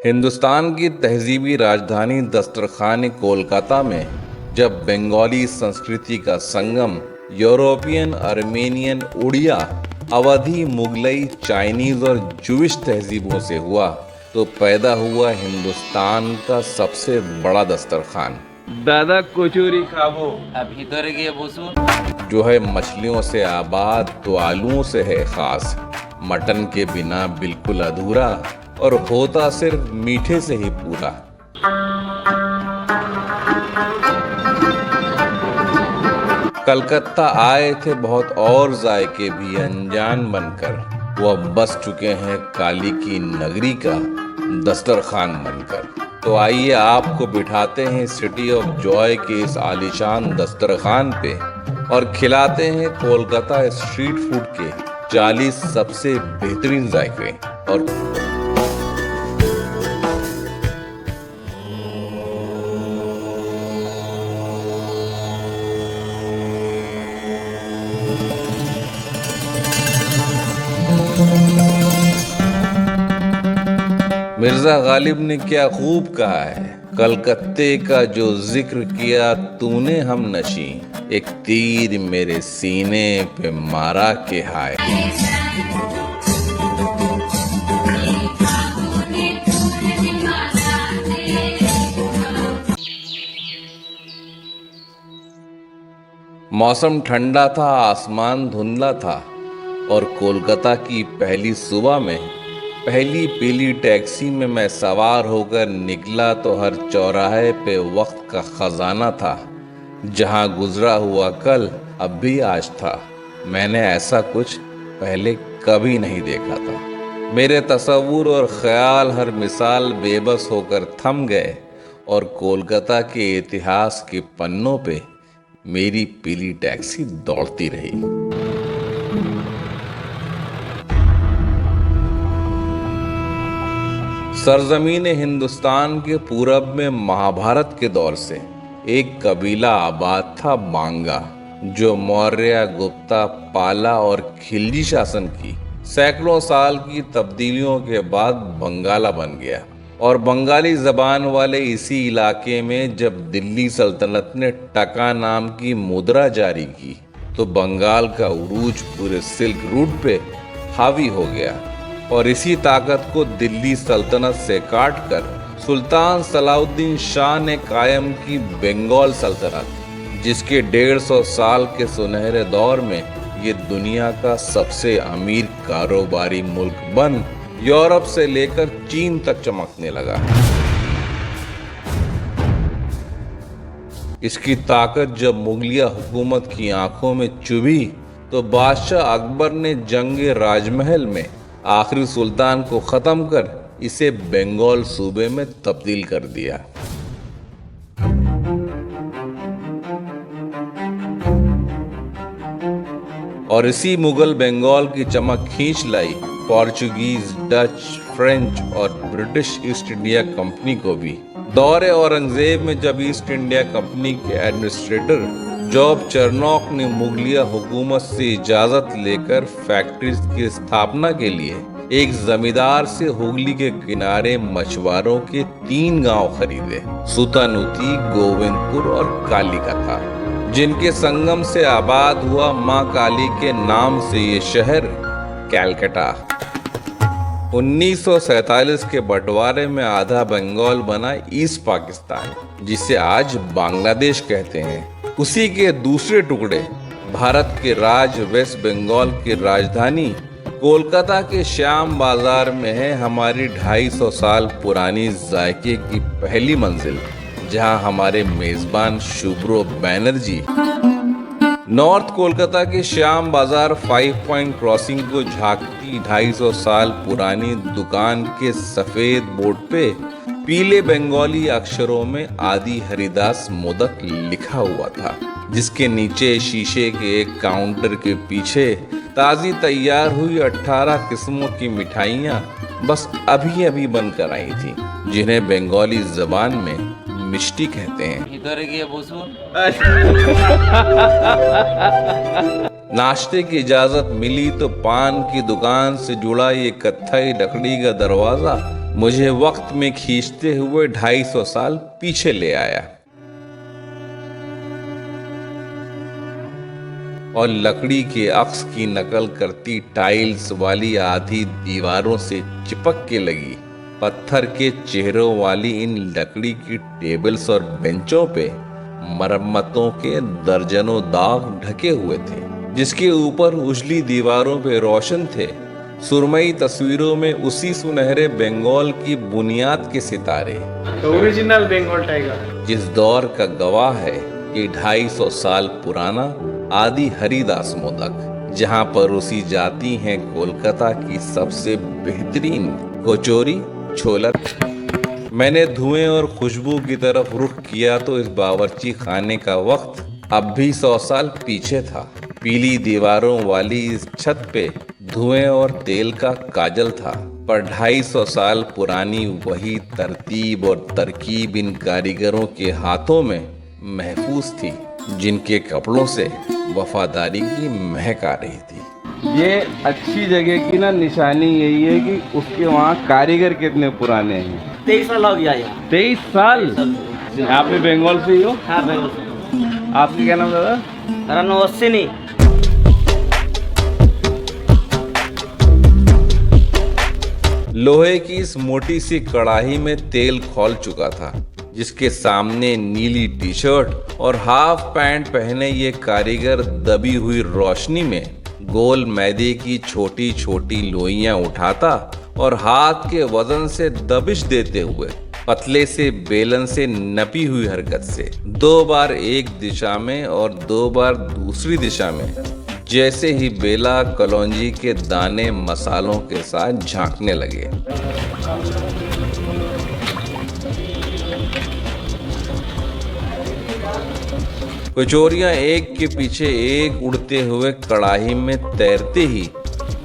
हिंदुस्तान की तहजीबी राजधानी दस्तरखान कोलकाता में जब बंगाली संस्कृति का संगम यूरोपियन, अर्मेनियन, उड़िया, अवधी, मुगलई, चाइनीज और जूइश तहजीबों से हुआ तो पैदा हुआ हिंदुस्तान का सबसे बड़ा दस्तरखान। दादा कचौरी खाबो। ভিতরে গিয়ে বসুন। जो है मछलियों से आबाद तो आलूओं से है खास, मटन के बिना बिल्कुल अधूरा और होता सिर्फ मीठे से ही पूरा। कलकत्ता आए थे बहुत और जायके भी अनजान बनकर, वो अब बस चुके हैं काली की नगरी का दस्तरखान बनकर। तो आइए आपको बिठाते हैं सिटी ऑफ जॉय के इस आलीशान दस्तरखान पे और खिलाते हैं कोलकाता स्ट्रीट फूड के 40 सबसे बेहतरीन जायके। और मिर्जा गालिब ने क्या खूब कहा है, कलकत्ते का जो जिक्र किया तूने हम नशी, एक तीर मेरे सीने पे मारा के हाय। मौसम ठंडा था, आसमान धुंधला था और कोलकाता की पहली सुबह में पहली पीली टैक्सी में मैं सवार होकर निकला तो हर चौराहे पे वक्त का खजाना था। जहां गुजरा हुआ कल अब भी आज था। मैंने ऐसा कुछ पहले कभी नहीं देखा था। मेरे तसव्वुर और ख्याल हर मिसाल बेबस होकर थम गए और कोलकाता के इतिहास के पन्नों पे मेरी पीली टैक्सी दौड़ती रही। सरजमीन हिंदुस्तान के पूरब में महाभारत के दौर से एक कबीला आबाद था बांगा, जो मौर्य, गुप्ता, पाला और खिलजी शासन की सैकड़ों साल की तब्दीलियों के बाद बंगाला बन गया। और बंगाली जबान वाले इसी इलाके में जब दिल्ली सल्तनत ने टका नाम की मुद्रा जारी की तो बंगाल का उरूज पूरे सिल्क रूट पे हावी हो गया। और इसी ताकत को दिल्ली सल्तनत से काटकर सुल्तान सलाउद्दीन शाह ने कायम की बंगाल सल्तनत, जिसके 150 साल के सुनहरे दौर में ये दुनिया का सबसे अमीर कारोबारी मुल्क बन यूरोप से लेकर चीन तक चमकने लगा। इसकी ताकत जब मुगलिया हुकूमत की आंखों में चुभी तो बादशाह अकबर ने जंगे राजमहल में आखिरी सुल्तान को खत्म कर इसे बंगाल सूबे में तब्दील कर दिया। और इसी मुगल बंगाल की चमक खींच लाई पोर्चुगीज, डच, फ्रेंच और ब्रिटिश ईस्ट इंडिया कंपनी को भी। दौरे औरंगजेब में जब ईस्ट इंडिया कंपनी के एडमिनिस्ट्रेटर जॉब चरनॉक ने मुगलिया हुकूमत से इजाजत लेकर फैक्ट्रीज की स्थापना के लिए एक जमींदार से हुगली के किनारे मछुआरों के 3 गांव खरीदे, सुतानुती, गोविंदपुर और कालीकथा, जिनके संगम से आबाद हुआ मां काली के नाम से ये शहर कैलकाटा। 1947 के बंटवारे में आधा बंगाल बना ईस्ट पाकिस्तान, जिसे आज बांग्लादेश कहते हैं। उसी के दूसरे टुकड़े भारत के राज्य वेस्ट बंगाल की राजधानी कोलकाता के श्याम बाजार में है हमारी 250 साल पुरानी जायके की पहली मंजिल, जहां हमारे मेजबान शुभ्रो बैनर्जी नॉर्थ कोलकाता के श्याम बाजार 5 पॉइंट क्रॉसिंग को झांकती 250 साल पुरानी दुकान के सफेद बोर्ड पे पीले बंगाली अक्षरों में आदि हरिदास मोदक लिखा हुआ था, जिसके नीचे शीशे के एक काउंटर के पीछे ताजी तैयार हुई 18 किस्मों की मिठाइयाँ बस अभी अभी बनकर आई थी, जिन्हें बंगाली जबान में मिष्टी कहते हैं। ভিতরে গিয়ে বসুন। नाश्ते की इजाजत मिली तो पान की दुकान से जुड़ा ये कत्थई लकड़ी का दरवाजा मुझे वक्त में खींचते हुए 250 साल पीछे ले आया और लकड़ी के अक्स की नकल करती टाइल्स वाली आधी दीवारों से चिपक के लगी पत्थर के चेहरों वाली इन लकड़ी की टेबल्स और बेंचों पे मरम्मतों के दर्जनों दाग ढके हुए थे, जिसके ऊपर उजली दीवारों पे रोशन थे सुरमई तस्वीरों में उसी सुनहरे बंगाल की बुनियाद के सितारे। ओरिजिनल बंगाल टाइगर जिस दौर का गवाह है कि 250 साल पुराना आदि हरिदास मोदक, जहां परोसी जाती हैं कोलकाता की सबसे बेहतरीन कचौरी छोला। मैंने धुएं और खुशबू की तरफ रुख किया तो इस बावर्ची खाने का वक्त अब भी 100 साल पीछे था। पीली दीवारों वाली इस छत पे धुएं और तेल का काजल था, पर 250 साल पुरानी वही तरतीब और तरकीब इन कारीगरों के हाथों में महफूज थी, जिनके कपड़ों से वफादारी की महक आ रही थी। ये अच्छी जगह की ना निशानी यही है कि उसके वहाँ कारीगर कितने पुराने हैं। 23 साल हो गया यहाँ। 23 साल। आप भी बंगाल से ही हो? हाँ बंगाल से। आपकी क्या नाम दादा? मेरा नाम अश्विनी। लोहे की इस मोटी सी कड़ाही में तेल खौल चुका था, जिसके सामने नीली टी शर्ट और हाफ पैंट पहने ये कारीगर दबी हुई रोशनी में गोल मैदे की छोटी छोटी लोइयां उठाता और हाथ के वजन से दबिश देते हुए पतले से बेलन से नपी हुई हरकत से 2 बार एक दिशा में और 2 बार दूसरी दिशा में, जैसे ही बेला कलौंजी के दाने मसालों के साथ झांकने लगे। कचौरियां एक के पीछे एक उड़ते हुए कड़ाही में तैरते ही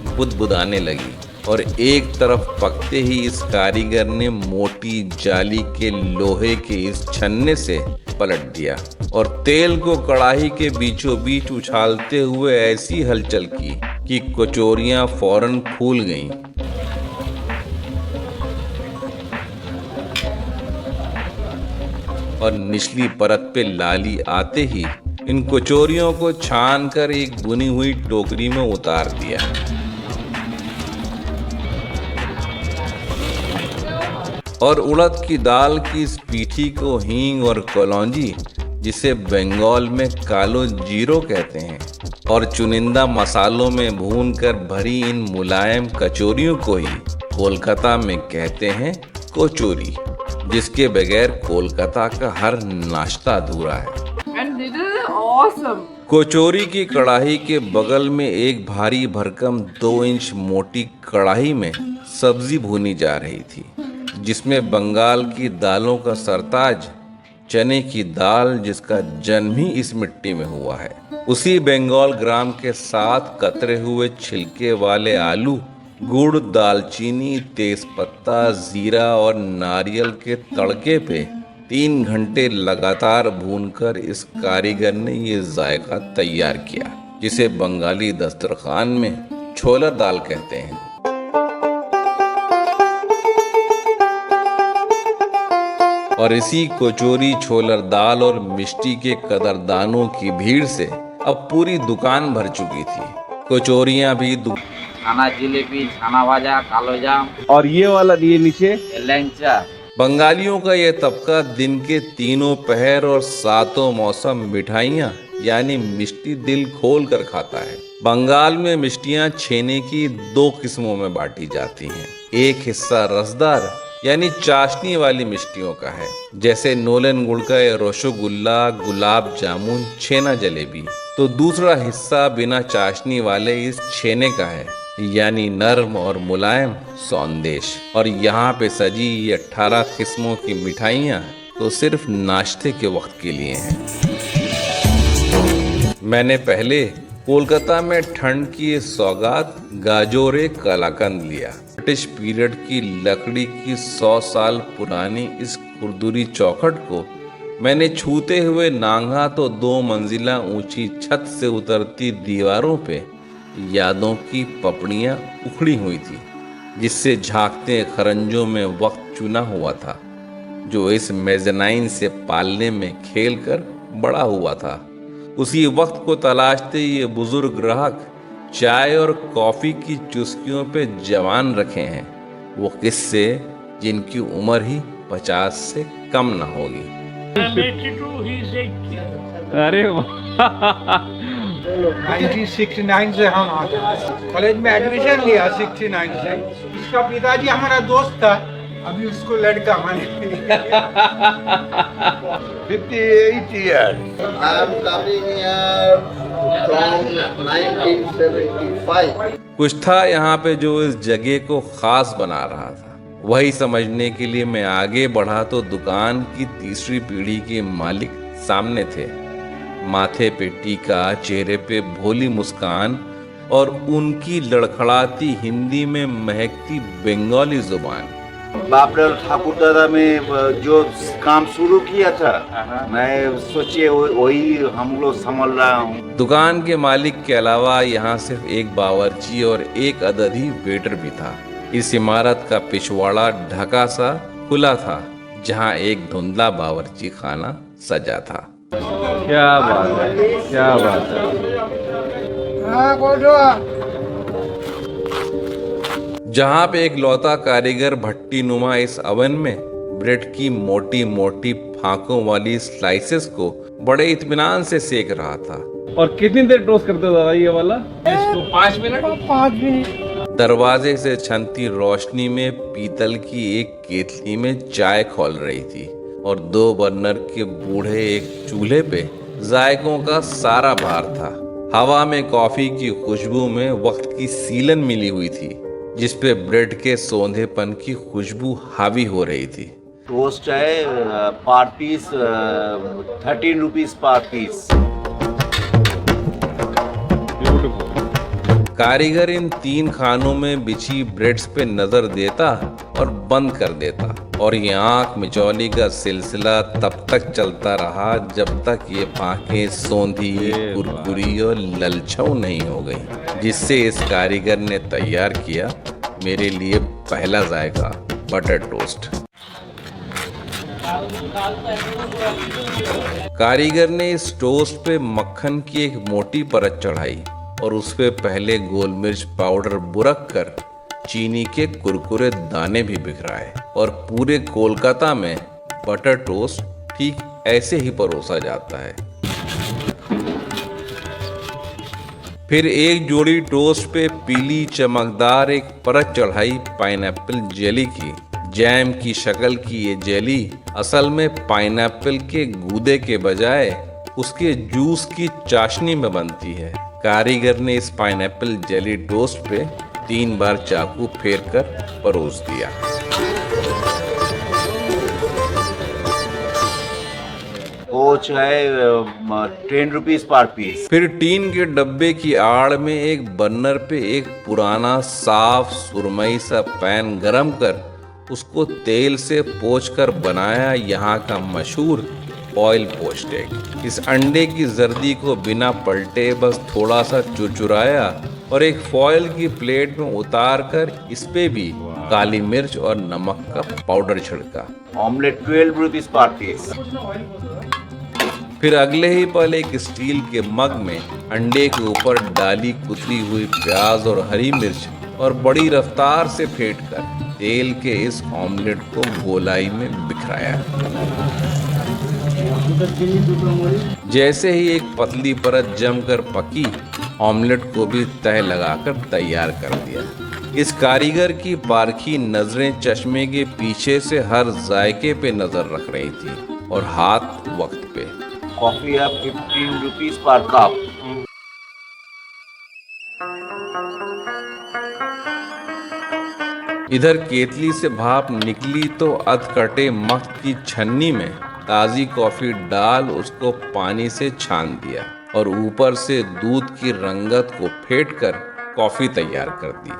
बुदबुदाने लगी और एक तरफ पकते ही इस कारीगर ने मोटी जाली के लोहे के इस छन्ने से पलट दिया और तेल को कड़ाही के बीचों बीच उछालते हुए ऐसी हलचल की कि कचौरियां फौरन फूल गईं। और निचली परत पे लाली आते ही इन कचौरियों को छान कर एक बुनी हुई टोकरी में उतार दिया। और उड़द की दाल की इस पीठी को हींग और कलौंजी, जिसे बंगाल में कालो जीरो कहते हैं, और चुनिंदा मसालों में भूनकर भरी इन मुलायम कचौरियों को ही कोलकाता में कहते हैं कचौरी, जिसके बगैर कोलकाता का हर नाश्ता अधूरा है। And this is awesome. कचौरी की कढ़ाई के बगल में एक भारी भरकम 2 इंच मोटी कढ़ाई में सब्जी भूनी जा रही थी, जिसमें बंगाल की दालों का सरताज चने की दाल, जिसका जन्म ही इस मिट्टी में हुआ है, उसी बंगाल ग्राम के साथ कतरे हुए छिलके वाले आलू, गुड़, दालचीनी, तेजपत्ता, जीरा और नारियल के तड़के पे 3 घंटे लगातार भूनकर इस कारीगर ने ये जायका तैयार किया, जिसे बंगाली दस्तरखान में छोला दाल कहते हैं। और इसी कचौरी, छोलर दाल और मिष्टी के कदरदानों की भीड़ से अब पूरी दुकान भर चुकी थी। कचौरियां भी छाना जिलेबी, छाना भाजा, कालो जाम और ये वाला ये नीचे लैंचा। बंगालियों का यह तबका दिन के तीनों पहर और 7 मौसम मिठाइयाँ यानी मिष्टी दिल खोल कर खाता है। बंगाल में मिष्टियाँ छेने की 2 किस्मों में बांटी जाती हैं। एक हिस्सा रसदार यानी चाशनी वाली मिष्टियों का है, जैसे नोलन गुड़ का रसगुल्ला, गुलाब जामुन, छेना जलेबी, तो दूसरा हिस्सा बिना चाशनी वाले इस छेने का है, यानी नर्म और मुलायम सौंदेश। और यहाँ पे सजी ये 18 किस्मों की मिठाइयाँ तो सिर्फ नाश्ते के वक्त के लिए हैं। मैंने पहले कोलकाता में ठंड की ये सौगात गाजोरे कलाकंद लिया। ब्रिटिश पीरियड की लकड़ी की 100 साल पुरानी इस खुरदुरी चौखट को मैंने छूते हुए नांगा तो 2 मंजिला ऊंची छत से उतरती दीवारों पे यादों की पपड़ियां उखड़ी हुई थी। जिससे झांकते खरंजों में वक्त चुना हुआ था, जो इस मेज़नाइन से पालने में खेल कर बड़ा हुआ था। उसी वक्त को तलाशते ये बुजुर्ग ग्राहक चाय और कॉफ़ी की चुस्कियों पे जवान रखे हैं, वो किस्से जिनकी उम्र ही 50 से कम न होगी। अरे वाह 1969 से हम आते हैं। कॉलेज में एडमिशन लिया 69 से। इसका पिताजी हमारा दोस्त था, अभी उसको लड़का माने 58 years. I am coming here from 1975. कुछ था यहाँ पे जो इस जगह को खास बना रहा था। वही समझने के लिए मैं आगे बढ़ा तो दुकान की तीसरी पीढ़ी के मालिक सामने थे। माथे पे टीका, चेहरे पे भोली मुस्कान और उनकी लड़खड़ाती हिंदी में महकती बंगाली जुबान। बापरे ठाकुर दादा में जो काम शुरू किया था, मैं सोचिए वही हम लोग संभाल रहा हूँ। दुकान के मालिक के अलावा यहाँ सिर्फ एक बावर्ची और एक अददी वेटर भी था। इस इमारत का पिछवाड़ा ढका सा खुला था, जहाँ एक धुंधला बावर्ची खाना सजा था। क्या बात है, क्या बात है। जहाँ पे एक लौता कारीगर भट्टी नुमा इस अवन में ब्रेड की मोटी मोटी फांकों वाली स्लाइसेस को बड़े इत्मीनान से सेक रहा था। और कितनी देर टोस्ट करते हो दादा ये वाला? इसको 5 मिनट। दरवाजे से छनती रोशनी में पीतल की एक केतली में चाय खौल रही थी और 2 बर्नर के बूढ़े एक चूल्हे पे जायकों का सारा भार था। हवा में कॉफी की खुशबू में वक्त की सीलन मिली हुई थी, जिस पे ब्रेड के सौंधेपन की खुशबू हावी हो रही थी। टोस्ट है पर पीस 13 रुपीज पर पीस। कारीगर इन 3 खानों में बिछी ब्रेड्स पे नजर देता और बंद कर देता, और ये आंख मिचौली का सिलसिला तब तक चलता रहा जब तक ये फांकें सौंधी, कुरकुरी और ललछौ नहीं हो गई, जिससे इस कारीगर ने तैयार किया मेरे लिए पहला जायका बटर टोस्ट। कारीगर ने इस टोस्ट पे मक्खन की एक मोटी परत चढ़ाई और उस पे पहले गोल मिर्च पाउडर बुरक कर चीनी के कुरकुरे दाने भी बिखराए, और पूरे कोलकाता में बटर टोस्ट ठीक ऐसे ही परोसा जाता है। फिर एक जोड़ी टोस्ट पे पीली चमकदार एक परत चढ़ाई पाइनएप्पल जेली की। जैम की शक्ल की ये जेली असल में पाइनएप्पल के गूदे के बजाय उसके जूस की चाशनी में बनती है। कारीगर ने इस पाइनएप्पल जेली टोस्ट पे 3 बार चाकू फेर कर परोस दिया। वो चाहे 10 रुपीज पर पीस। फिर टीन के डब्बे की आड़ में एक बर्नर पे एक पुराना साफ सुरमई सा पैन गरम कर उसको तेल से पोंछकर बनाया यहाँ का मशहूर ऑयल पोच्ड एग। इस अंडे की जर्दी को बिना पलटे बस थोड़ा सा चुरचुराया और एक फॉयल की प्लेट में उतार कर इस पे भी काली मिर्च और नमक का पाउडर छिड़का। Omelette 12 rupees per piece. फिर अगले ही पल एक स्टील के मग में अंडे के ऊपर डाली कुतरी हुई प्याज और हरी मिर्च और बड़ी रफ्तार से फेंटकर तेल के इस ऑमलेट को गोलाई में बिखराया। जैसे ही एक पतली परत जमकर पकी, ऑमलेट को भी तह लगाकर तैयार कर दिया। इस कारीगर की पारखी नजरें चश्मे के पीछे से हर जायके पे नजर रख रही थी और हाथ वक्त पे। कॉफी है 15 रुपीज पर कप। इधर केतली से भाप निकली तो अधकटे मख्त की छन्नी में ताजी कॉफी डाल उसको पानी से छान दिया और ऊपर से दूध की रंगत को फेंटकर कॉफी तैयार कर दी।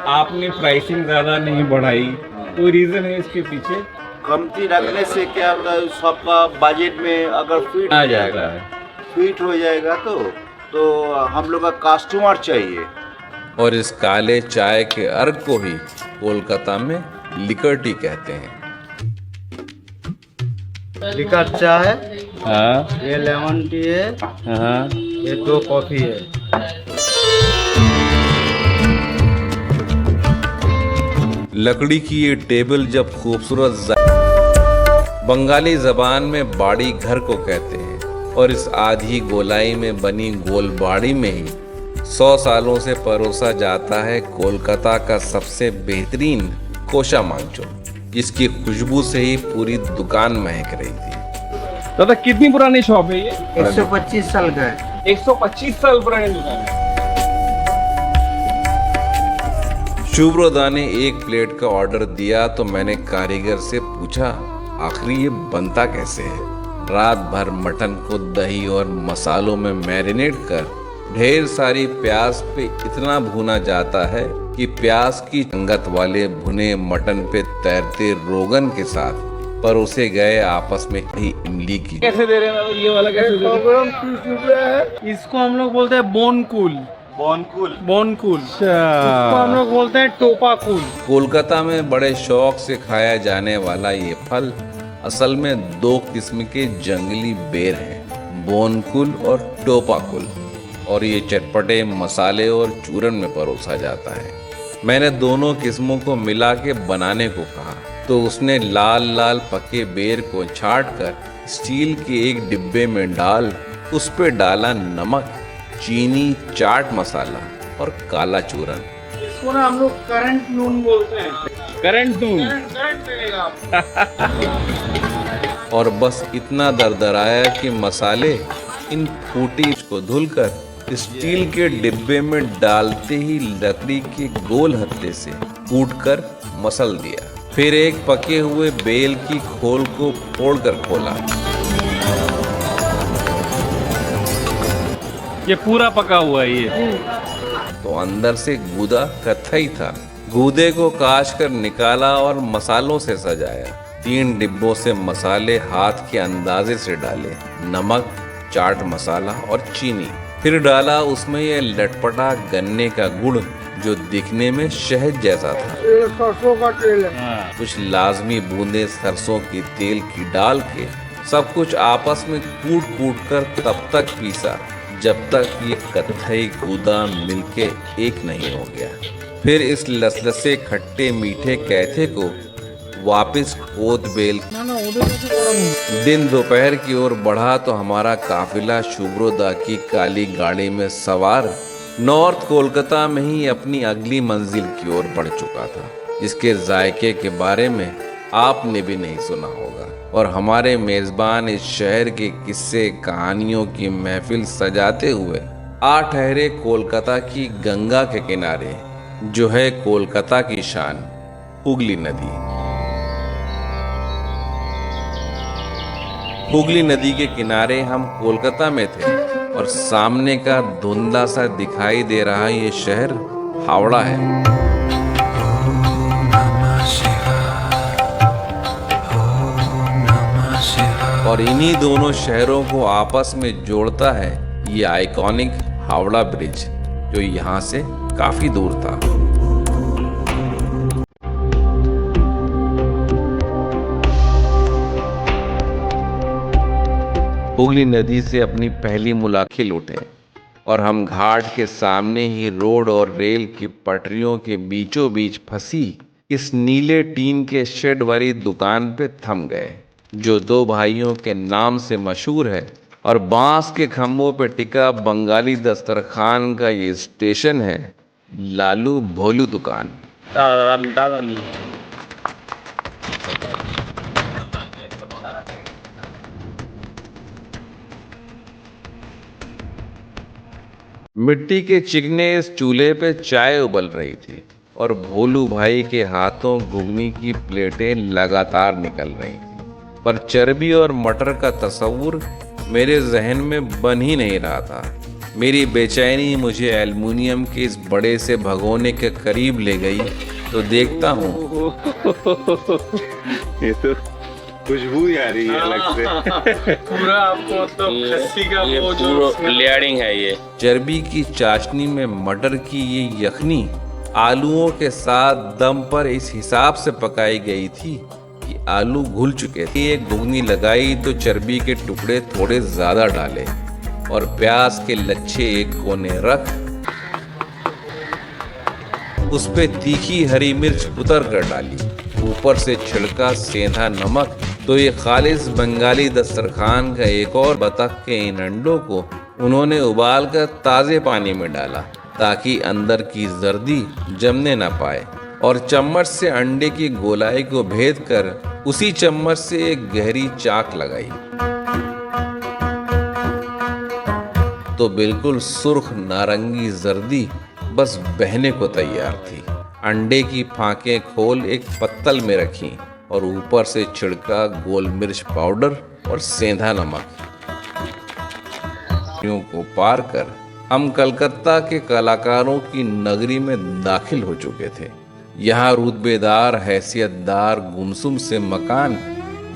आपने प्राइसिंग ज्यादा नहीं बढ़ाई, कोई रीजन है इसके पीछे? कमती रखने से क्या होता है, सबका बजट में अगर फिट आ जाएगा, फिट हो जाएगा तो हम लोग का कस्टमर चाहिए। और इस काले चाय के अर्क को ही कोलकाता में लिकर टी कहते हैं। लिकर चाय है, हाँ ये लेमन टी है, हाँ ये 2 कॉफी है। लकड़ी की ये टेबल जब खूबसूरत बंगाली जबान में बाड़ी घर को कहते हैं और इस आधी गोलाई में बनी गोल बाड़ी में ही 100 सालों से परोसा जाता है कोलकाता का सबसे बेहतरीन कोशा मांगचो, जिसकी खुशबू से ही पूरी दुकान महक रही थी। दादा कितनी पुरानी शॉप है ये? 125 साल का है। 125 साल पुरानी दुकान है। शुभ्रदा ने 1 प्लेट का ऑर्डर दिया तो मैंने कारीगर से पूछा आखिर ये बनता कैसे है। रात भर मटन को दही और मसालों में मैरिनेट कर ढेर सारी प्याज पे इतना भुना जाता है कि प्याज की रंगत वाले भुने मटन पे तैरते रोगन के साथ परोसे गए आपस में ही इमली की। कैसे दे रहे हैं दादा? ये वाला कैसे दे रहे हैं? इसको हम लोग बोलते हैं बोनकुल। बोनकुल इसको हम लोग बोलते हैं टोपाकुल। कोलकाता में बड़े शौक से खाया जाने वाला ये फल असल में 2 किस्म के जंगली बेर हैं, बोनकुल और टोपाकुल, और ये चटपटे मसाले और चूरन में परोसा जाता है। मैंने दोनों किस्मों को मिला के बनाने को कहा तो उसने लाल लाल पके बेर को छांट कर स्टील के एक डिब्बे में डाल उस पे डाला नमक, चीनी, चाट मसाला और काला चूरन। इसको ना हम लोग करंट नून बोलते हैं। करंट नून। और बस इतना दरदराया कि मसाले इन फूटी को धुलकर स्टील के डिब्बे में डालते ही लकड़ी के गोल हत्थे से कूटकर मसल दिया। फिर एक पके हुए बेल की खोल को फोड़कर खोला। ये पूरा पका हुआ है ये। तो अंदर से गूदा कत्थई था। गूदे को काश कर निकाला और मसालों से सजाया। 3 डिब्बों से मसाले हाथ के अंदाजे से डाले, नमक, चाट मसाला और चीनी। फिर डाला उसमें यह लटपटा गन्ने का गुड़ जो दिखने में शहद जैसा था। सरसों का तेल है। कुछ लाजमी बूंदे सरसों के तेल की डाल के सब कुछ आपस में कूट कूट कर तब तक पीसा जब तक ये कत्थई गूदा मिलके एक नहीं हो गया। फिर इस लसलसे खट्टे मीठे कैथे को वापस कोतबेल। दिन दोपहर की ओर बढ़ा तो हमारा काफिला शुभ्रोदा की काली गाड़ी में सवार नॉर्थ कोलकाता में ही अपनी अगली मंजिल की ओर बढ़ चुका था, जिसके जायके के बारे में आपने भी नहीं सुना होगा। और हमारे मेजबान इस शहर के किस्से कहानियों की महफिल सजाते हुए आ ठहरे कोलकाता की गंगा के किनारे, जो है कोलकाता की शान, हुगली नदी। हुगली नदी के किनारे हम कोलकाता में थे और सामने का धुंधला सा दिखाई दे रहा ये शहर हावड़ा है। और इन्हीं दोनों शहरों को आपस में जोड़ता है ये आइकॉनिक हावड़ा ब्रिज, जो यहाँ से काफी दूर था। हुगली नदी से अपनी पहली मुलाकात लूटे और हम घाट के सामने ही रोड और रेल की पटरियों के बीचों बीच फंसी इस नीले टीन के शेड वाली दुकान पे थम गए, जो 2 भाइयों के नाम से मशहूर है। और बांस के खंभों पे टिका बंगाली दस्तरखान का ये स्टेशन है लालू भोलू दुकान। मिट्टी के चिकने इस चूल्हे पे चाय उबल रही थी और भोलू भाई के हाथों घुगनी की प्लेटें लगातार निकल रही थी, पर चर्बी और मटर का तस्वुर मेरे जहन में बन ही नहीं रहा था। मेरी बेचैनी मुझे एल्युमिनियम के इस बड़े से भगोने के करीब ले गई तो देखता हूँ ये तो खुशबू ही आ रही है अलग से। पूरा आपको मतलब खस्सी का ये वो जो पूरा लेयरिंग है ये। चर्बी की चाशनी में मटर की ये यखनी आलूओं के साथ दम पर इस हिसाब से पकाई गई थी कि आलू घुल चुके थे। एक घुगनी लगाई तो चर्बी के टुकड़े थोड़े ज्यादा डाले और प्याज के लच्छे एक कोने रख उस पे तीखी हरी मिर्च उतर कर डाली, ऊपर से छिड़का सेंधा नमक। तो ये खालिस बंगाली दस्तरखान का एक और बतख के इन अंडों को उन्होंने उबाल कर ताज़े पानी में डाला ताकि अंदर की जर्दी जमने न पाए, और चम्मच से अंडे की गोलाई को भेद कर उसी चम्मच से एक गहरी चाक लगाई तो बिल्कुल सुर्ख नारंगी जर्दी बस बहने को तैयार थी। अंडे की फांकें खोल एक पत्तल में रखी और ऊपर से छिड़का गोल मिर्च पाउडर और सेंधा नमक। को पार कर हम कलकत्ता के कलाकारों की नगरी में दाखिल हो चुके थे। यहाँ रुतबेदार हैसियतदार गुमसुम से मकान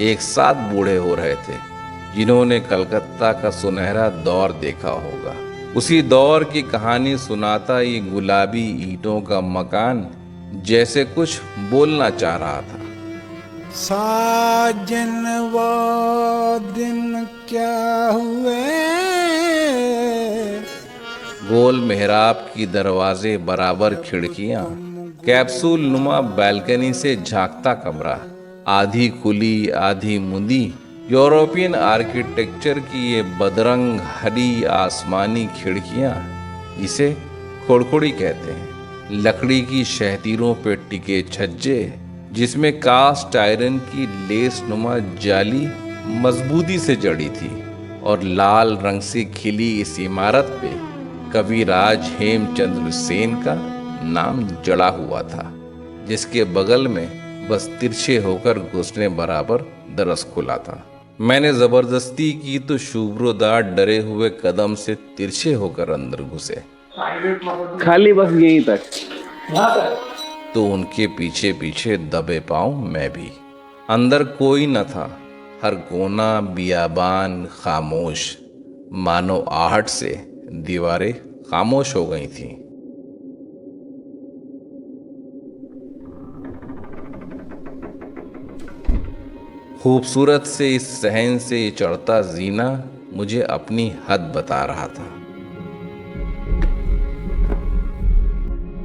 एक साथ बूढ़े हो रहे थे जिन्होंने कलकत्ता का सुनहरा दौर देखा होगा। उसी दौर की कहानी सुनाता ये गुलाबी ईंटों का मकान जैसे कुछ बोलना चाह रहा था। साजन वो दिन क्या हुए। गोल मेहराब की दरवाजे बराबर खिड़कियां, कैप्सूल नुमा बैल्कनी से झांकता कमरा, आधी खुली आधी मुंदी यूरोपियन आर्किटेक्चर की ये बदरंग हरी आसमानी खिड़कियां, इसे खोड़खोड़ी कहते हैं। लकड़ी की शहतीरों पे टिके छज्जे जिसमें कास्ट आयरन की लेस नुमा जाली मजबूती से जड़ी थी, और लाल रंग से खिली इस इमारत पे कविराज हेमचंद्र सेन का नाम जड़ा हुआ था, जिसके बगल में बस तिरछे होकर घुसने बराबर दरस खुला था। मैंने जबरदस्ती की तो शुभ्रोदार डरे हुए कदम से तिरछे होकर अंदर घुसे। खाली बस यहीं तक। तो उनके पीछे पीछे दबे पाऊं मैं भी। अंदर कोई न था, हर कोना बियाबान खामोश, मानो आहट से दीवारें खामोश हो गई थीं। खूबसूरत से इस सहन से चढ़ता जीना मुझे अपनी हद बता रहा था,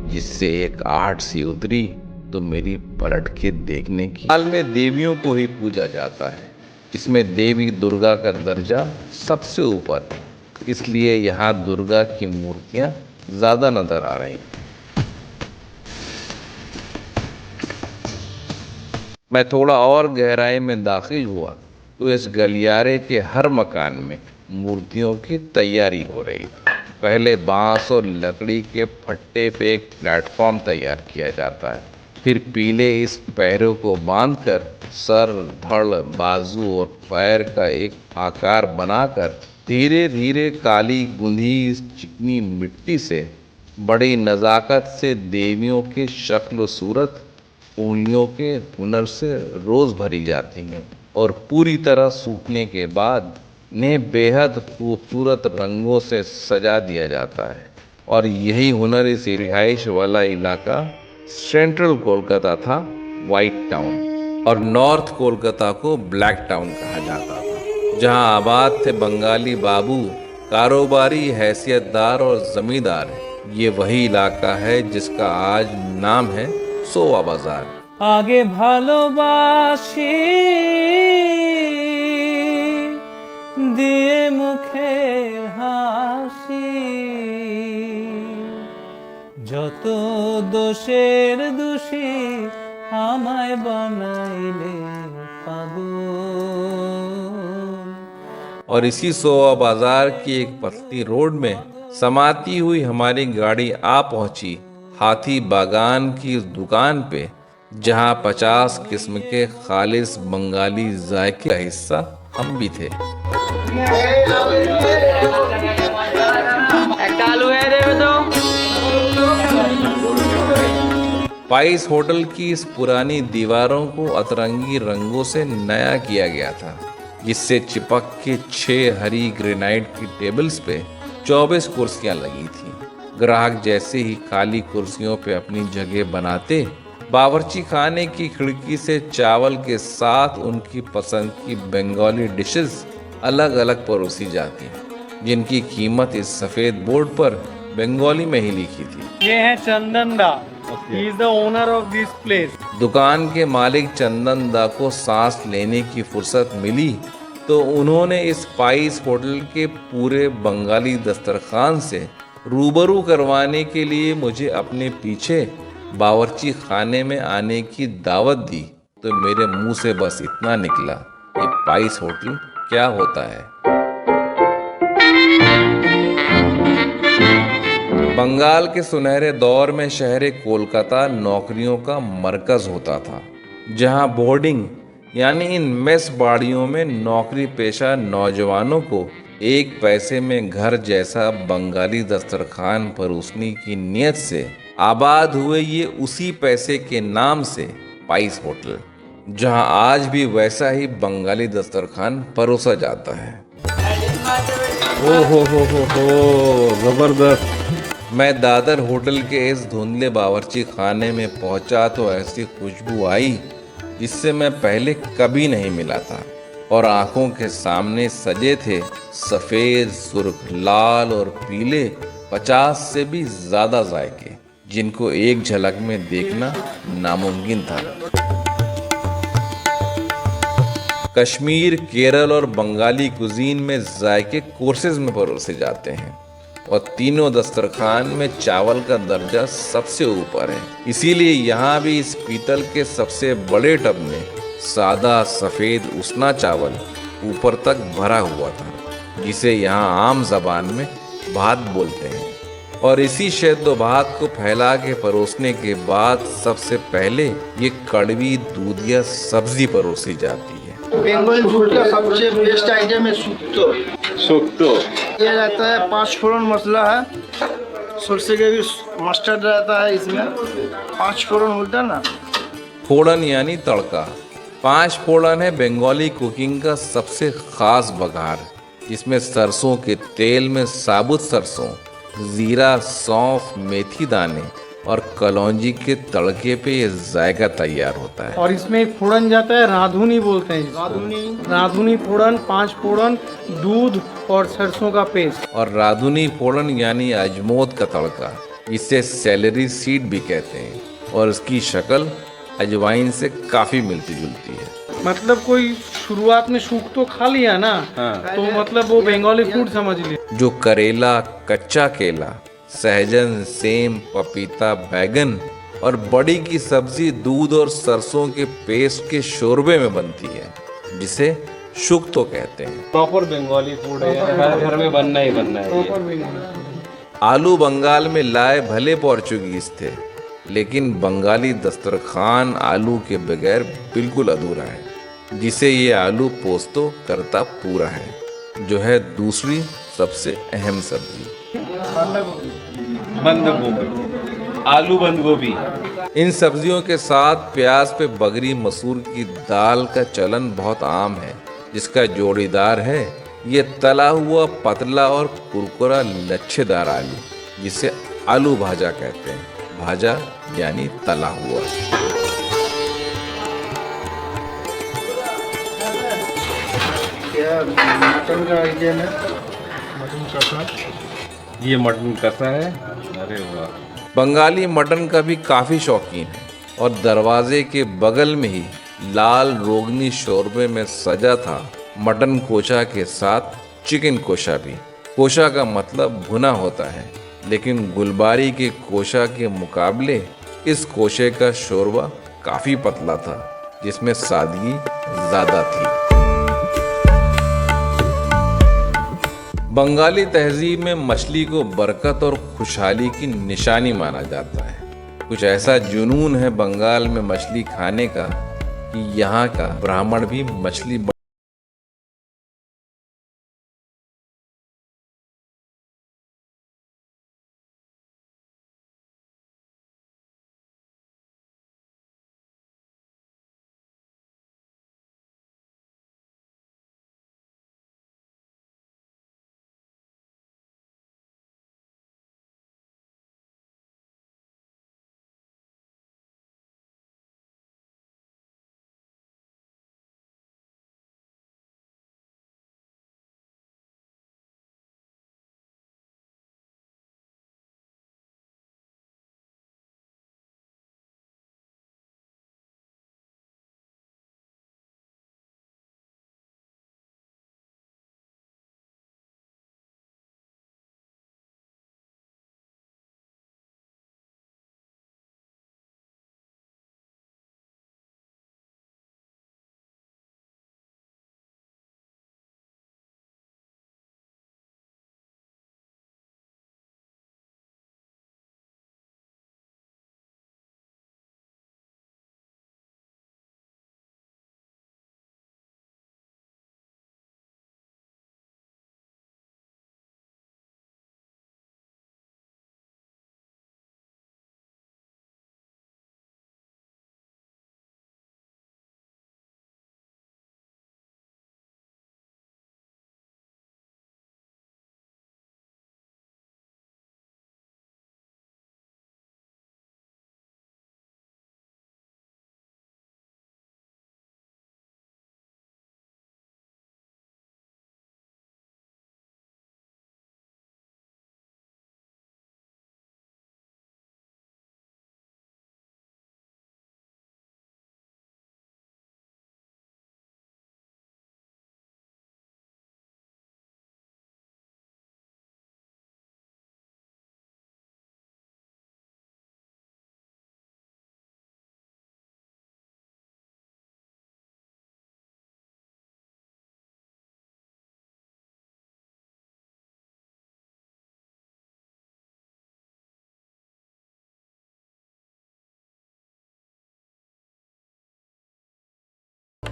जिससे एक आहट सी उतरी तो मेरी पलट के देखने की। हाल में देवियों को ही पूजा जाता है, इसमें देवी दुर्गा का दर्जा सबसे ऊपर, इसलिए यहाँ दुर्गा की मूर्तियाँ ज़्यादा नजर आ रही। मैं थोड़ा और गहराई में दाखिल हुआ तो इस गलियारे के हर मकान में मूर्तियों की तैयारी हो रही थी। पहले बांस और लकड़ी के फट्टे पे एक प्लेटफॉर्म तैयार किया जाता है, फिर पीले इस पैरों को बांधकर सर, धड़, बाजू और पैर का एक आकार बनाकर धीरे धीरे काली गुंधी इस चिकनी मिट्टी से बड़ी नज़ाकत से देवियों के शक्ल सूरत उंगलियों के हुनर से रोज भरी जाती हैं, और पूरी तरह सूखने के बाद इन्हें बेहद खूबसूरत रंगों से सजा दिया जाता है। और यही हुनर इस रिहाइश वाला इलाका सेंट्रल कोलकाता था वाइट टाउन, और नॉर्थ कोलकाता को ब्लैक टाउन कहा जाता था, जहां आबाद थे बंगाली बाबू, कारोबारी, हैसियतदार और जमींदार। ये वही इलाका है जिसका आज नाम है सोवा बाजार। आगे भालोबासी दिए मुखे हाসি, যত দোষের দোষী আমায় বানাইলে পাগল। और इसी सोवा बाजार की एक पतली रोड में समाती हुई हमारी गाड़ी आ पहुंची हाथी बागान की उस दुकान पे, जहां 50 किस्म के खालिस बंगाली जायके का हिस्सा हम भी थे। पाइस होटल की इस पुरानी दीवारों को अतरंगी रंगों से नया किया गया था, जिससे चिपक के 6 हरी ग्रेनाइट की टेबल्स पे 24 कुर्सियां लगी थी। ग्राहक जैसे ही खाली कुर्सियों पे अपनी जगह बनाते, बावर्ची खाने की खिड़की से चावल के साथ उनकी पसंद की बंगाली डिशेस अलग अलग परोसी जाती, जिनकी कीमत इस सफ़ेद बोर्ड पर बंगाली में ही लिखी थी। ये है चंदन दा, he is the owner of this place. दुकान के मालिक चंदन दा को सांस लेने की फुर्सत मिली तो उन्होंने इस स्पाइस होटल के पूरे बंगाली दस्तरखान से रूबरू करवाने के लिए मुझे अपने पीछे बावर्ची खाने में आने की दावत दी, तो मेरे मुंह से बस इतना निकला, ये स्पाइस होटल क्या होता है। बंगाल के सुनहरे दौर में शहर कोलकाता नौकरियों का मरकज होता था, जहां बोर्डिंग यानी इन मेस बाड़ियों में नौकरी पेशा नौजवानों को एक पैसे में घर जैसा बंगाली दस्तरखान परोसने की नियत से आबाद हुए ये उसी पैसे के नाम से स्पाइस होटल, जहां आज भी वैसा ही बंगाली दस्तरखान परोसा जाता है। ओ हो जबरदस्त। मैं दादर होटल के इस धुंधले बावर्ची खाने में पहुंचा तो ऐसी खुशबू आई जिससे मैं पहले कभी नहीं मिला था, और आंखों के सामने सजे थे सफ़ेद, सुर्ख, लाल और पीले 50 से भी ज़्यादा जायके, जिनको एक झलक में देखना नामुमकिन था। कश्मीर, केरल और बंगाली कुजीन में जायके कोर्सेज में परोसे जाते हैं, और तीनों दस्तरखान में चावल का दर्जा सबसे ऊपर है। इसीलिए यहाँ भी इस पीतल के सबसे बड़े टब में सादा सफ़ेद उसना चावल ऊपर तक भरा हुआ था, जिसे यहाँ आम जबान में भात बोलते हैं। और इसी शैद्दो भात को फैला के परोसने के बाद सबसे पहले ये कड़वी दूधिया सब्जी परोसी जाती है। बंगाली फूड का सबसे बेस्ट आइटम है सुक्तो। सुक्तो ये रहता है 5 फोड़न मसाला है, सरसों के भी मस्टर्ड रहता है, इसमें 5 फोड़न बोलता है ना। फोड़न यानी तड़का। 5 फोड़न है बंगाली कुकिंग का सबसे खास बघार, जिसमें सरसों के तेल में साबुत सरसों, जीरा, सौंफ, मेथी दाने और कलौंजी के तड़के पे ये जायका तैयार होता है। और इसमें एक फोड़न जाता है, राधुनी बोलते हैं इसको। राधुनी फोड़न, 5 फोड़न, दूध और सरसों का पेस्ट। और राधुनी फोड़न यानी अजमोद का तड़का, इसे सेलेरी सीड भी कहते हैं, और इसकी शक्ल अजवाइन से काफ़ी मिलती जुलती है। मतलब कोई शुरुआत में सूख तो खा लिया ना, तो मतलब वो बंगाली फूड समझ लिया। जो करेला, कच्चा केला, सहजन, सेम, पपीता, बैगन और बड़ी की सब्जी दूध और सरसों के पेस्ट के शोरबे में बनती है, जिसे शुक्तो कहते हैं। प्रॉपर बंगाली फूड है, हर घर में बनना ही बनना है ये। आलू बंगाल में लाए भले पोर्चुगीज थे, लेकिन बंगाली दस्तरखान आलू के बगैर बिल्कुल अधूरा है, जिसे ये आलू पोस्तो करता पूरा है, जो है दूसरी सबसे अहम सब्जी। बंद गोभी, आलू बंद गोभी। इन सब्जियों के साथ प्याज पे बगरी मसूर की दाल का चलन बहुत आम है, जिसका जोड़ीदार है ये तला हुआ पतला और कुरकुरा लच्छेदार आलू, जिसे आलू भाजा कहते हैं। भाजा यानी तला हुआ। मटन का आइटम है, मटन कसा। ये मटन कसा है। अरे वाह। बंगाली मटन का भी काफ़ी शौकीन है, और दरवाजे के बगल में ही लाल रोगनी शोरबे में सजा था मटन कोशा के साथ चिकन कोशा भी। कोशा का मतलब भुना होता है, लेकिन गुलबारी के कोशा के मुकाबले इस कोशे का शोरबा काफ़ी पतला था, जिसमें सादगी ज़्यादा थी। बंगाली तहजीब में मछली को बरकत और खुशहाली की निशानी माना जाता है। कुछ ऐसा जुनून है बंगाल में मछली खाने का कि यहाँ का ब्राह्मण भी मछली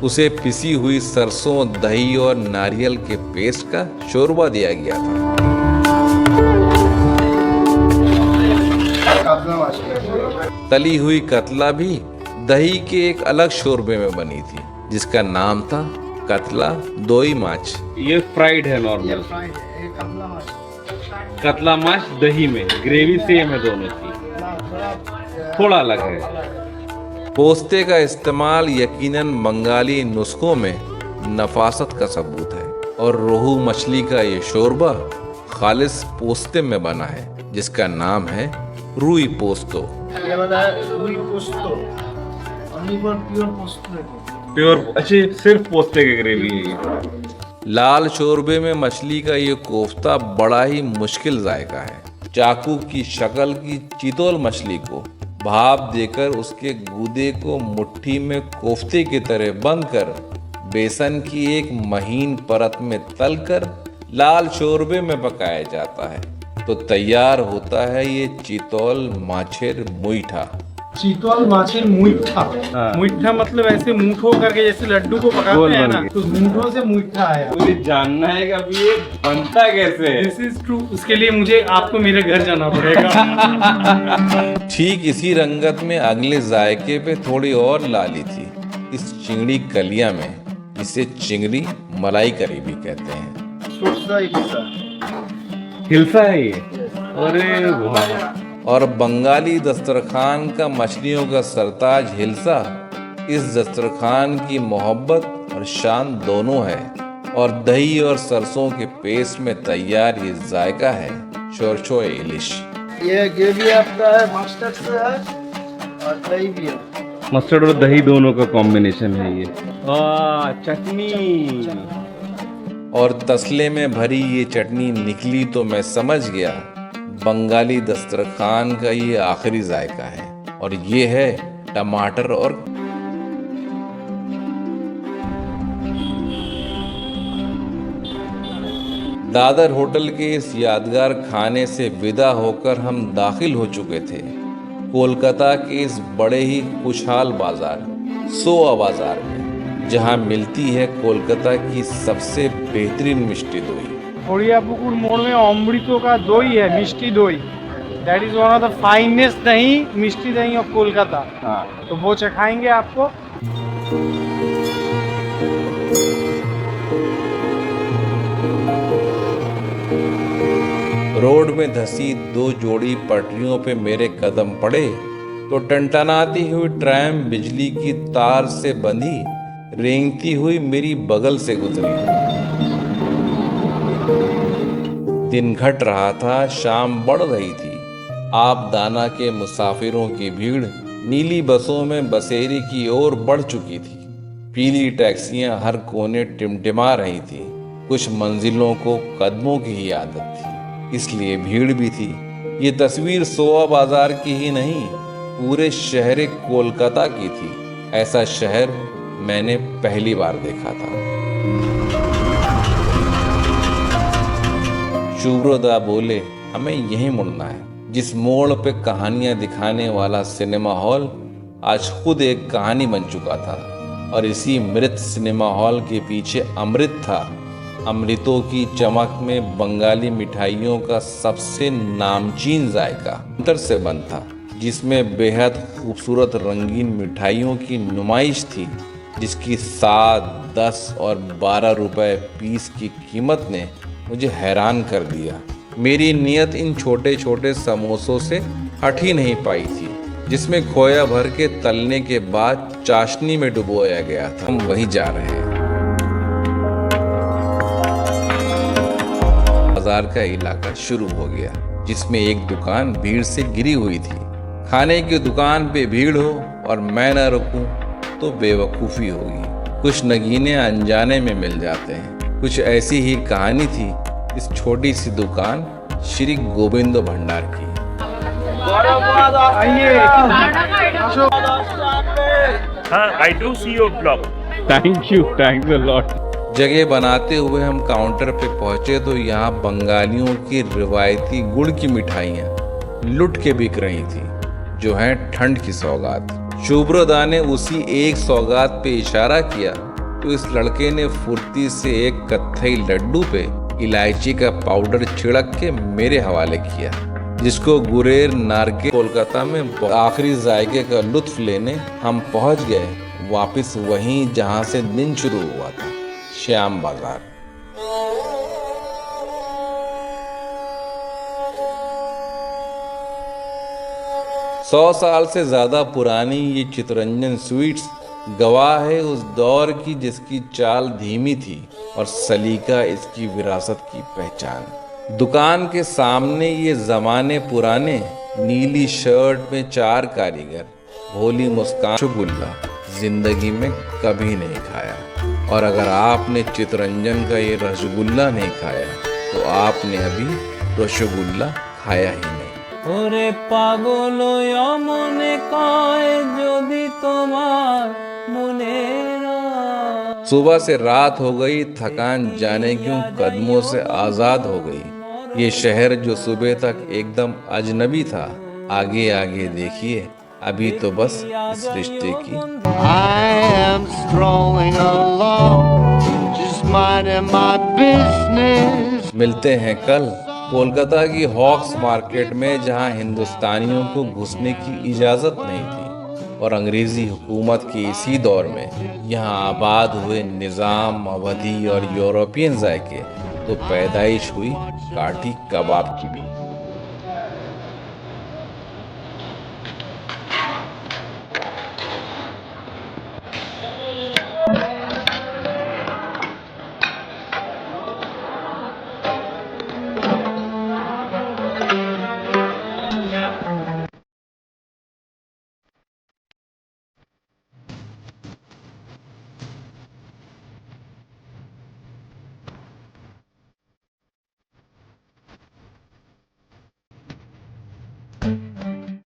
उसे पिसी हुई सरसों, दही और नारियल के पेस्ट का शोरबा दिया गया था। तली हुई कतला भी दही के एक अलग शोरबे में बनी थी, जिसका नाम था कतला दोई माछ। ये फ्राइड है नॉर्मल, कतला माछ दही में, ग्रेवी सेम है दोनों की, थोड़ा अलग है। पोस्ते का इस्तेमाल यकीनन बंगाली नुस्खों में नफासत का सबूत है, और रोहू मछली का ये शोरबा खालिस पोस्ते में बना है, जिसका नाम है रूई पोस्तो। ये वाला रूई पोस्तो, ओनली फॉर प्योर पोस्तो। प्योर, अच्छी सिर्फ पोस्ते की ग्रेवी है ये। लाल शोरबे में मछली का ये कोफ्ता बड़ा ही मुश्किल जायका है। चाकू की शक्ल की चितौल मछली को भाप देकर उसके गूदे को मुट्ठी में कोफ्ते की तरह बंद कर बेसन की एक महीन परत में तलकर लाल शोरबे में पकाया जाता है, तो तैयार होता है ये चितौल माछेर मुईठा। चितौल माछेर मुईठा। हाँ। मुईठा मतलब ऐसे मूठो करके, जैसे लड्डू को पकाते हैं ना, तो मूठो से मुईठा आया। मुझे जानना है कि अभी ये बनता कैसे है। This is true. उसके लिए मुझे आपको मेरे घर जाना पड़ेगा। ठीक इसी रंगत में अगले जायके पे थोड़ी और लाली थी इस चिंगड़ी कलिया में, जिसे चिंगड़ी मलाई करी भी कहते हैं। हिलसा है ये, अरे वाह। और बंगाली दस्तरखान का मछलियों का सरताज हिलसा इस दस्तरखान की मोहब्बत और शान दोनों है, और दही और सरसों के पेस्ट में तैयार ये जायका है शोरशो इलिश। ये ग्रेवी आपका है मस्टर्ड से है और दही भी है। मस्टर्ड और दही दोनों का कॉम्बिनेशन है ये। चटनी। और तसले में भरी ये चटनी निकली तो मैं समझ गया बंगाली दस्तरखान का ये आखिरी जायका है, और ये है टमाटर और दादर होटल के इस यादगार खाने से विदा होकर हम दाखिल हो चुके थे कोलकाता के इस बड़े ही खुशहाल बाजार सोआ बाजार में, जहां मिलती है कोलकाता की सबसे बेहतरीन मिष्टी दोई। पुकुर मोड़ में अमृतों का दही है, मिष्टी दही। That is one of the finest दही, मिष्टी दही ऑफ कोलकाता। हाँ। तो वो चखाएंगे आपको। रोड में धसी दो जोड़ी पटरियों पे मेरे कदम पड़े तो टनटनाती हुई ट्रैम बिजली की तार से बंधी रेंगती हुई मेरी बगल से गुजरी। दिन घट रहा था, शाम बढ़ रही थी। आप दाना के मुसाफिरों की भीड़ नीली बसों में बसेरी की ओर बढ़ चुकी थी। पीली टैक्सियां हर कोने टिमटिमा रही थी। कुछ मंजिलों को कदमों की ही आदत थी, इसलिए भीड़ भी थी। ये तस्वीर सोआ बाजार की ही नहीं, पूरे शहर कोलकाता की थी। ऐसा शहर मैंने पहली बार देखा था। शुभ्रोदा बोले, हमें यहीं मुड़ना है। जिस मोड़ पे कहानियां दिखाने वाला सिनेमा हॉल आज खुद एक कहानी बन चुका था, और इसी मृत सिनेमा हॉल के पीछे अमृत था। अमृतों की चमक में बंगाली मिठाइयों का सबसे नामचीन जायका काउंटर से बंद था, जिसमें बेहद खूबसूरत रंगीन मिठाइयों की नुमाइश थी, जिसकी 7, 10 और 12 रुपए पीस की कीमत ने मुझे हैरान कर दिया। मेरी नीयत इन छोटे छोटे समोसों से हट ही नहीं पाई थी, जिसमें खोया भर के तलने के बाद चाशनी में डुबोया गया था। हम वहीं जा रहे हैं। बाजार का इलाका शुरू हो गया, जिसमें एक दुकान भीड़ से घिरी हुई थी। खाने की दुकान पे भीड़ हो और मैं न रुकूं तो बेवकूफ़ी होगी। कुछ नगीने अनजाने में मिल जाते हैं। कुछ ऐसी ही कहानी थी इस छोटी सी दुकान श्री गोविंद भंडार की। I do see your blog. Thank you, thanks a lot. जगह बनाते हुए हम काउंटर पे पहुंचे तो यहाँ बंगालियों की रिवायती गुड़ की मिठाइयाँ लुट के बिक रही थी, जो है ठंड की सौगात। शुभ्रदा ने उसी एक सौगात पे इशारा किया तो इस लड़के ने फुर्ती से एक कत्थई लड्डू पे इलायची का पाउडर छिड़क के मेरे हवाले किया, जिसको गुरेर नारके कोलकाता में आखिरी जायके का लुत्फ लेने हम पहुंच गए वापस वहीं जहां से दिन शुरू हुआ था, श्याम बाजार। सौ साल से ज्यादा पुरानी ये चितरंजन स्वीट्स गवाह है उस दौर की जिसकी चाल धीमी थी और सलीका इसकी विरासत की पहचान। दुकान के सामने ये जमाने पुराने नीली शर्ट में 4 कारीगर, भोली मुस्कान, रसगुल्ला जिंदगी में कभी नहीं खाया। और अगर आपने चितरंजन का ये रसगुल्ला नहीं खाया तो आपने अभी रसगुल्ला खाया ही नहीं। ওরে পাগল মনে কয় যদি তোমার মনে सुबह से रात हो गई, थकान जाने क्यों कदमों से आजाद हो गई। ये शहर जो सुबह तक एकदम अजनबी था, आगे आगे देखिए अभी तो बस इस रिश्ते की। I am strolling along, just minding my business. मिलते हैं कल कोलकाता की हॉक्स मार्केट में, जहां हिंदुस्तानियों को घुसने की इजाजत नहीं थी और अंग्रेजी हुकूमत के इसी दौर में यहाँ आबाद हुए निज़ाम, अवधी और यूरोपियन जायके तो पैदाइश हुई काठी कबाब की भी।